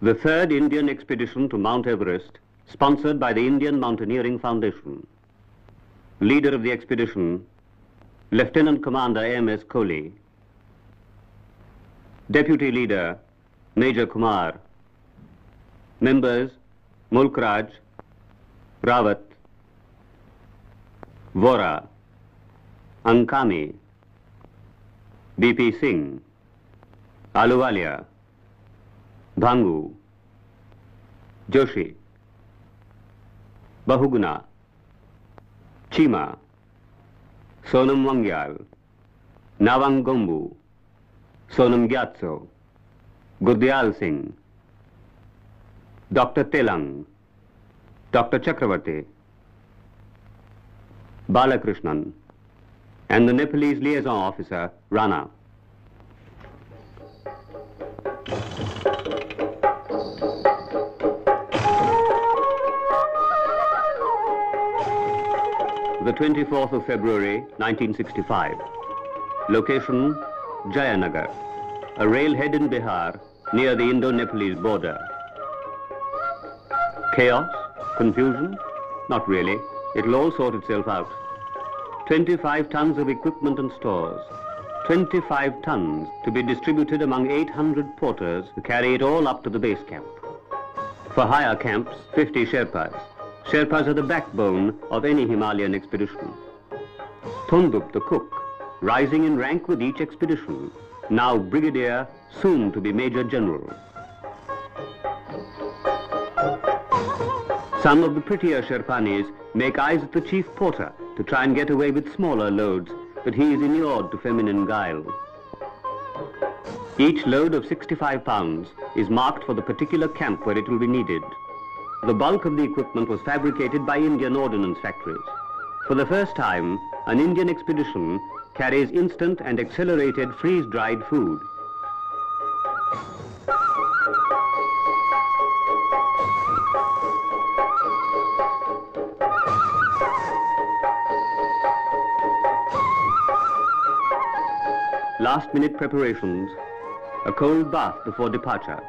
The third Indian expedition to Mount Everest, sponsored by the Indian Mountaineering Foundation. Leader of the expedition, Lieutenant Commander M.S. Kohli. Deputy Leader, Major Kumar. Members, Mulk Raj, Rawat, Vora, Ankami, B.P. Singh, Ahluwalia, Bhangu, Joshi, Bahuguna, Chima, Sonam Wangyal, Nawang Gombu, Sonam Gyatso, Gurdial Singh, Dr. Telang, Dr. Chakravarti, Balakrishnan, and the Nepalese liaison officer, Rana. The 24th of February, 1965. Location, Jayanagar, a railhead in Bihar near the Indo-Nepalese border. Chaos? Confusion? Not really. It'll all sort itself out. 25 tons of equipment and stores. 25 tons to be distributed among 800 porters who carry it all up to the base camp. For hire camps, 50 Sherpas. Sherpas are the backbone of any Himalayan expedition. Thondup, the cook, rising in rank with each expedition, now brigadier, soon to be major general. Some of the prettier Sherpanis make eyes at the chief porter to try and get away with smaller loads, but he is inured to feminine guile. Each load of 65 pounds is marked for the particular camp where it will be needed. The bulk of the equipment was fabricated by Indian ordnance factories. For the first time, an Indian expedition carries instant and accelerated freeze-dried food. Last-minute preparations, a cold bath before departure.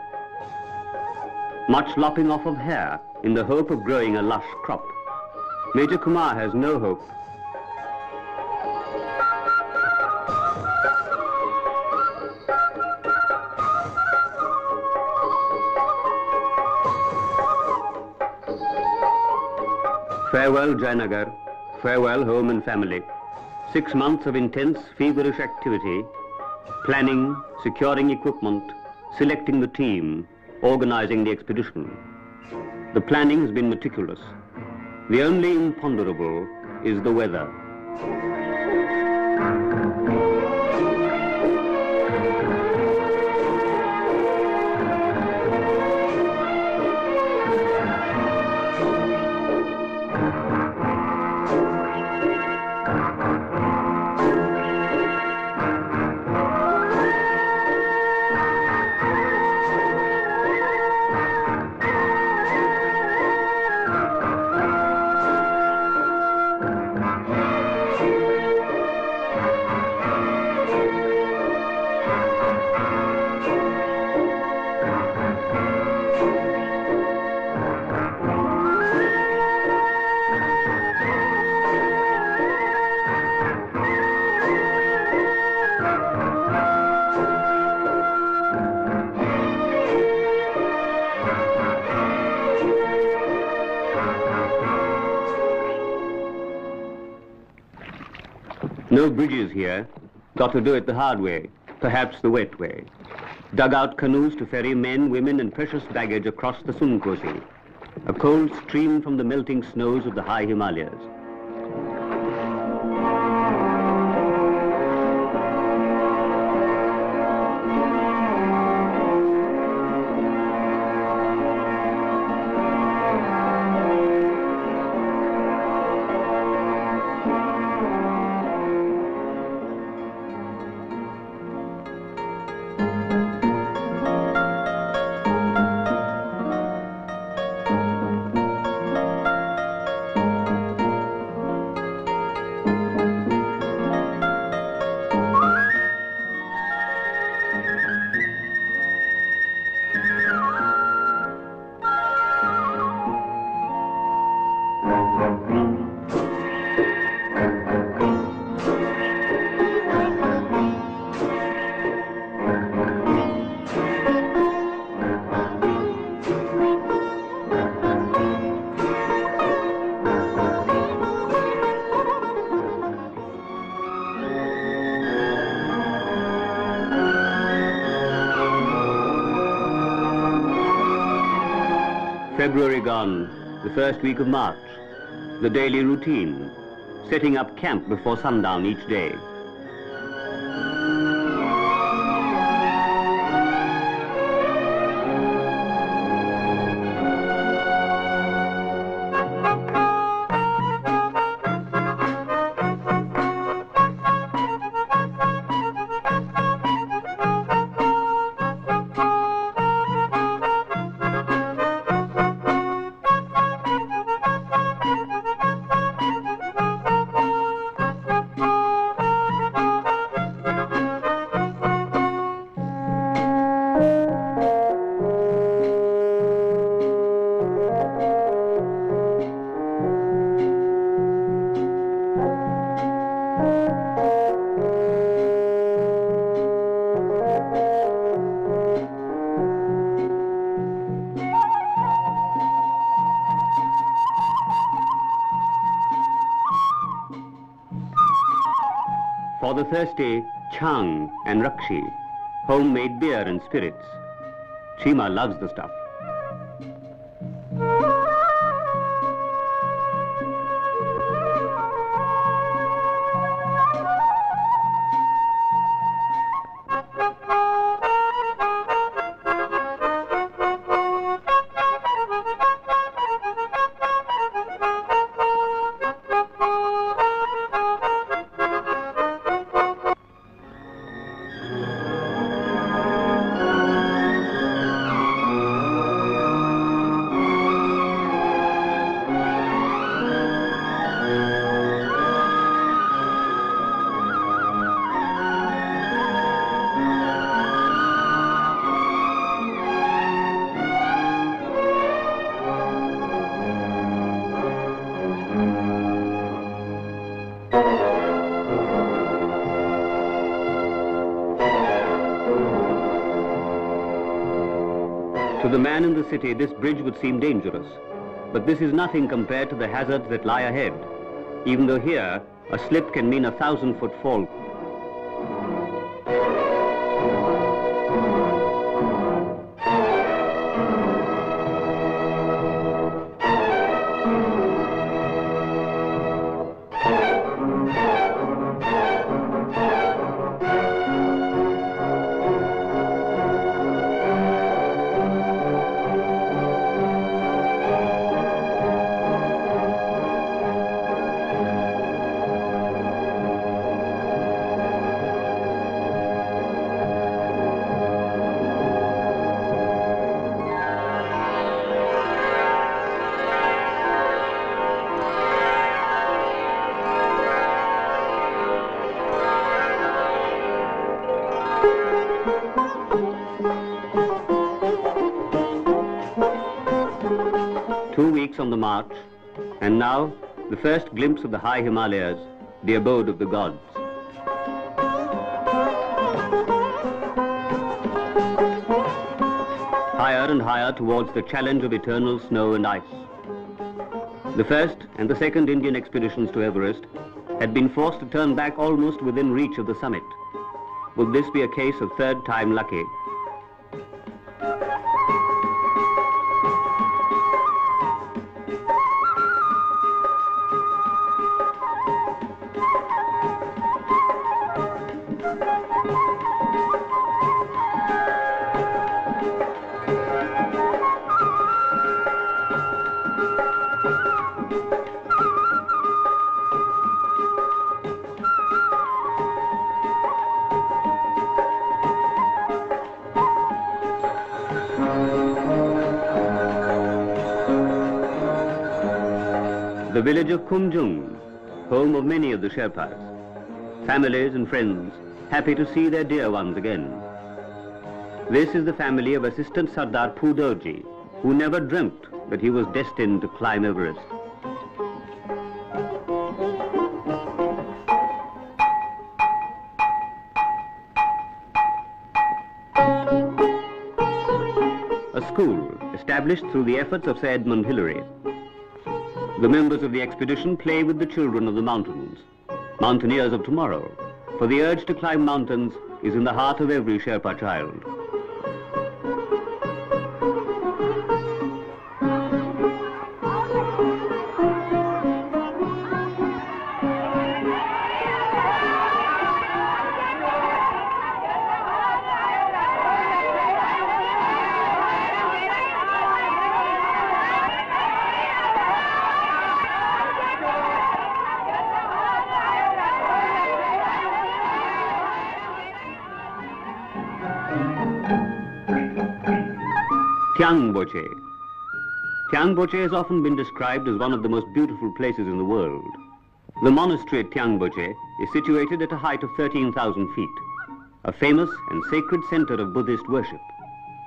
Much lopping off of hair in the hope of growing a lush crop. Major Kumar has no hope. Farewell Jayanagar, farewell home and family. 6 months of intense, feverish activity, planning, securing equipment, selecting the team, organizing the expedition. The planning has been meticulous. The only imponderable is the weather. No bridges here. Got to do it the hard way, perhaps the wet way. Dug out canoes to ferry men, women and precious baggage across the Sunkosi, a cold stream from the melting snows of the high Himalayas. February gone, the first week of March, the daily routine, setting up camp before sundown each day. For the thirsty, chang and rakshi, homemade beer and spirits. Chima loves the stuff. To the man in the city, this bridge would seem dangerous. but this is nothing compared to the hazards that lie ahead, even though here a slip can mean a 1,000-foot fall. On the march, and now the first glimpse of the high Himalayas, the abode of the gods. Higher and higher towards the challenge of eternal snow and ice. The first and the second Indian expeditions to Everest had been forced to turn back almost within reach of the summit. Would this be a case of third time lucky? The village of Kumjung, home of many of the Sherpas. Families and friends happy to see their dear ones again. This is the family of Assistant Sardar Pudorji, who never dreamt that he was destined to climb Everest. A school established through the efforts of Sir Edmund Hillary. The members of the expedition play with the children of the mountains, mountaineers of tomorrow, for the urge to climb mountains is in the heart of every Sherpa child. Tyangboche. Tyangboche has often been described as one of the most beautiful places in the world. The monastery at Tyangboche is situated at a height of 13,000 feet, a famous and sacred center of Buddhist worship.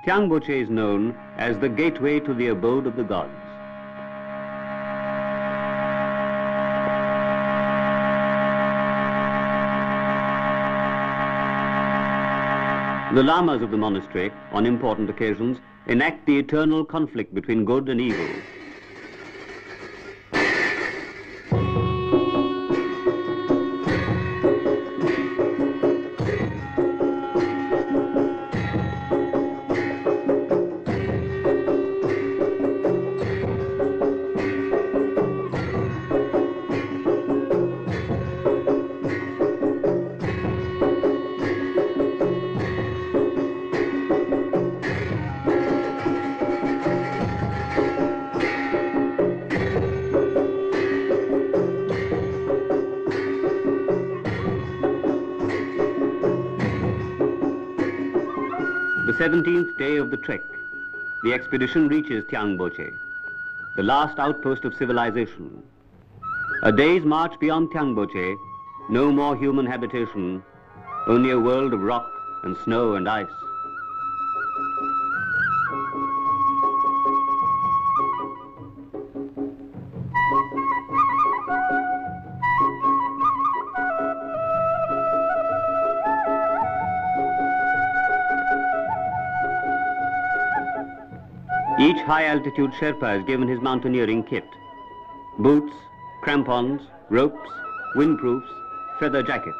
Tyangboche is known as the gateway to the abode of the gods. The lamas of the monastery, on important occasions, enact the eternal conflict between good and evil. The 17th day of the trek, the expedition reaches Tyangboche, the last outpost of civilization. A day's march beyond Tyangboche, no more human habitation, only a world of rock and snow and ice. Each high-altitude Sherpa is given his mountaineering kit: boots, crampons, ropes, windproofs, feather jackets.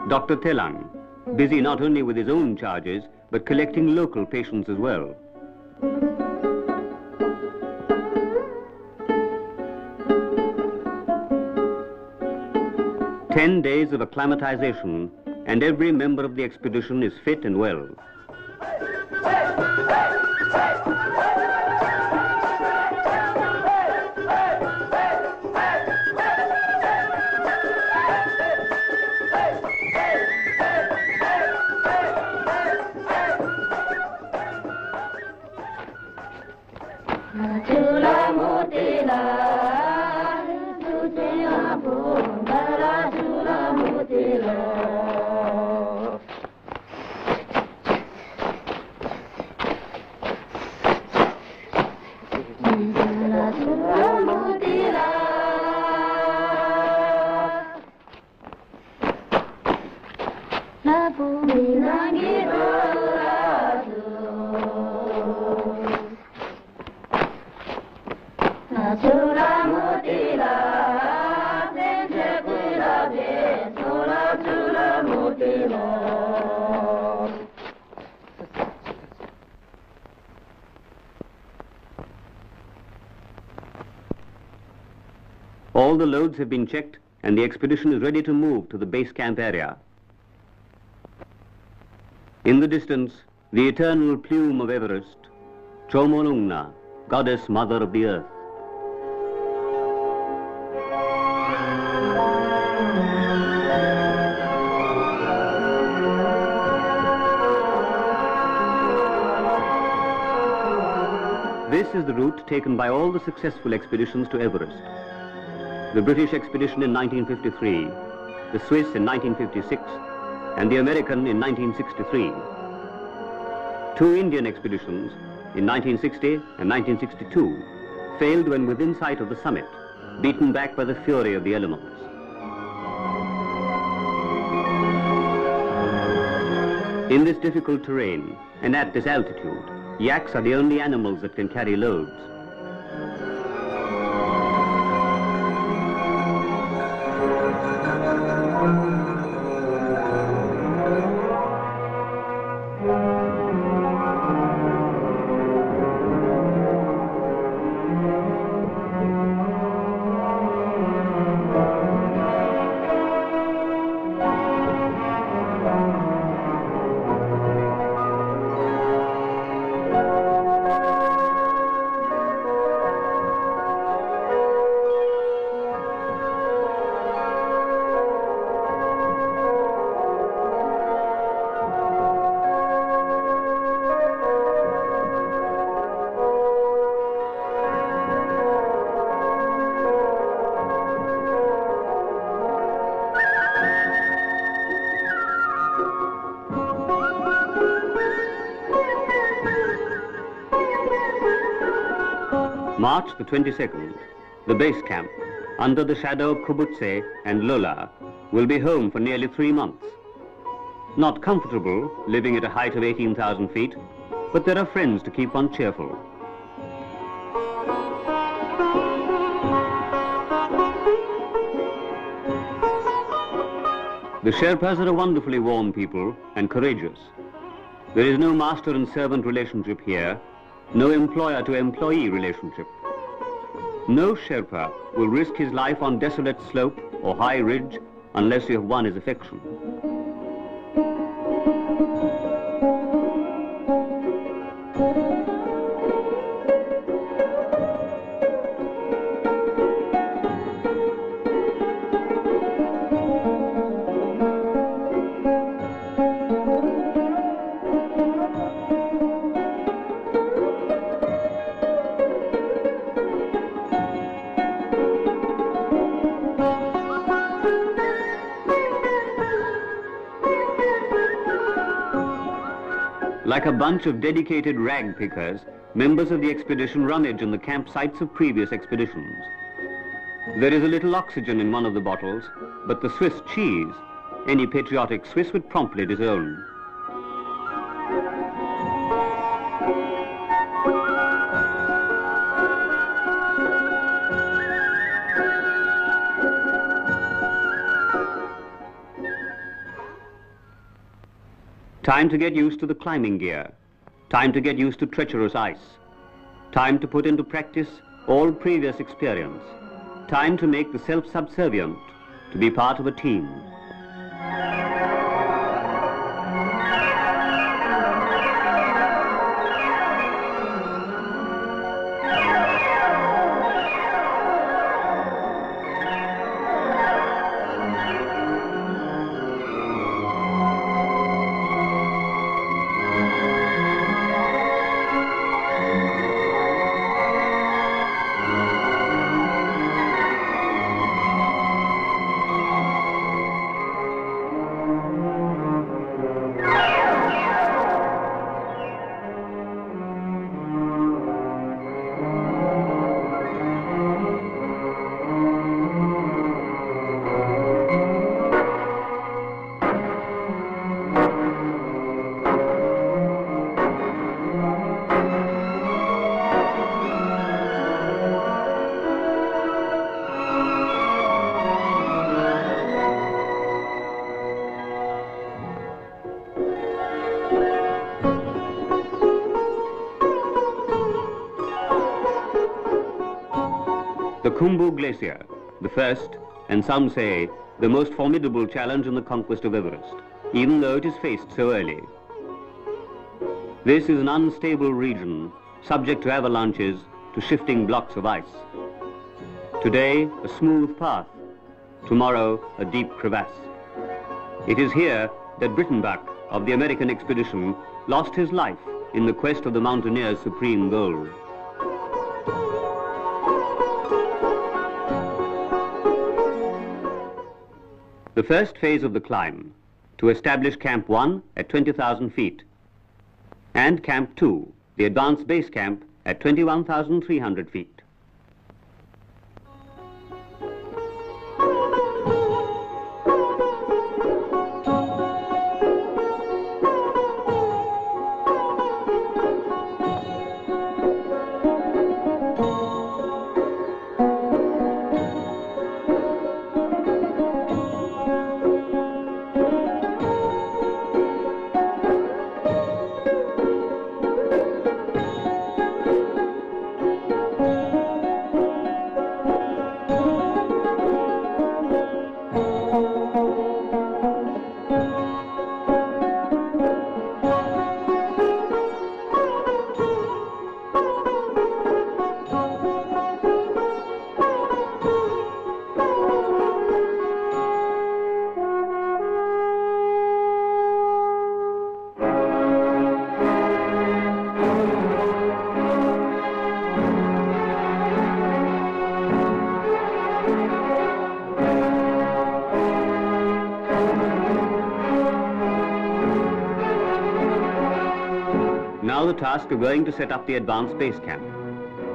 Dr. Telang, busy not only with his own charges, but collecting local patients as well. "10 days of acclimatization, and every member of the expedition is fit and well." All the loads have been checked and the expedition is ready to move to the base camp area. In the distance, the eternal plume of Everest, Chomolungna, goddess mother of the earth. This is the route taken by all the successful expeditions to Everest. The British expedition in 1953, the Swiss in 1956, and the American in 1963. 2 Indian expeditions in 1960 and 1962 failed when within sight of the summit, beaten back by the fury of the elements. In this difficult terrain and at this altitude, yaks are the only animals that can carry loads. March the 22nd, the base camp, under the shadow of Kubutse and Lola, will be home for nearly 3 months. Not comfortable, living at a height of 18,000 feet, but there are friends to keep one cheerful. The Sherpas are a wonderfully warm people and courageous. There is no master and servant relationship here, no employer to employee relationship. No Sherpa will risk his life on desolate slope or high ridge unless you have won his affection. Like a bunch of dedicated rag pickers, members of the expedition rummage in the campsites of previous expeditions. There is a little oxygen in one of the bottles, but the Swiss cheese, any patriotic Swiss would promptly disown. Time to get used to the climbing gear. Time to get used to treacherous ice. Time to put into practice all previous experience. Time to make the self-subservient, to be part of a team. The Khumbu Glacier, the first, and some say, the most formidable challenge in the conquest of Everest, even though it is faced so early. This is an unstable region, subject to avalanches, to shifting blocks of ice. Today, a smooth path. Tomorrow, a deep crevasse. It is here that Brittenbach of the American expedition lost his life in the quest of the mountaineer's supreme goal. The first phase of the climb, to establish Camp 1 at 20,000 feet, and Camp 2, the advanced base camp, at 21,300 feet. Now the task of going to set up the advanced base camp,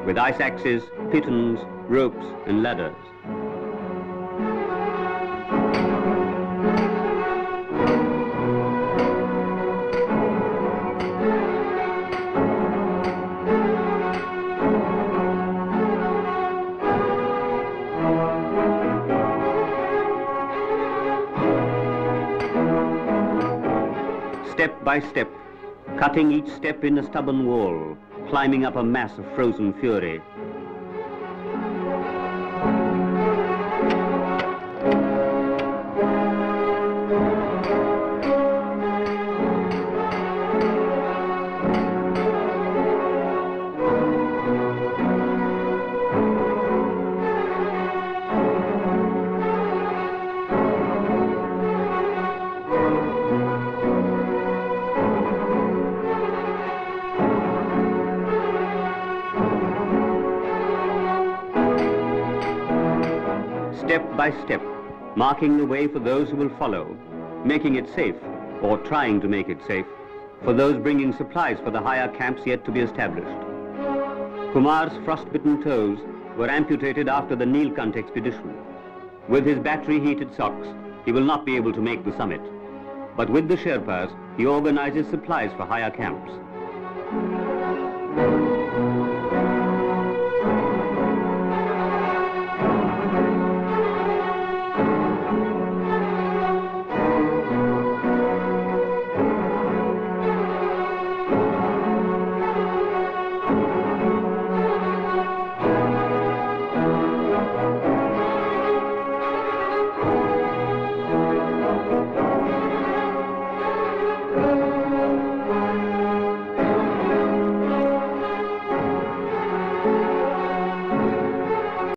with ice axes, pitons, ropes and ladders. Step by step, cutting each step in a stubborn wall, climbing up a mass of frozen fury. Step by step, marking the way for those who will follow, making it safe, or trying to make it safe, for those bringing supplies for the higher camps yet to be established. Kumar's frost-bitten toes were amputated after the Nilkant expedition. With his battery-heated socks, he will not be able to make the summit. But with the Sherpas, he organizes supplies for higher camps.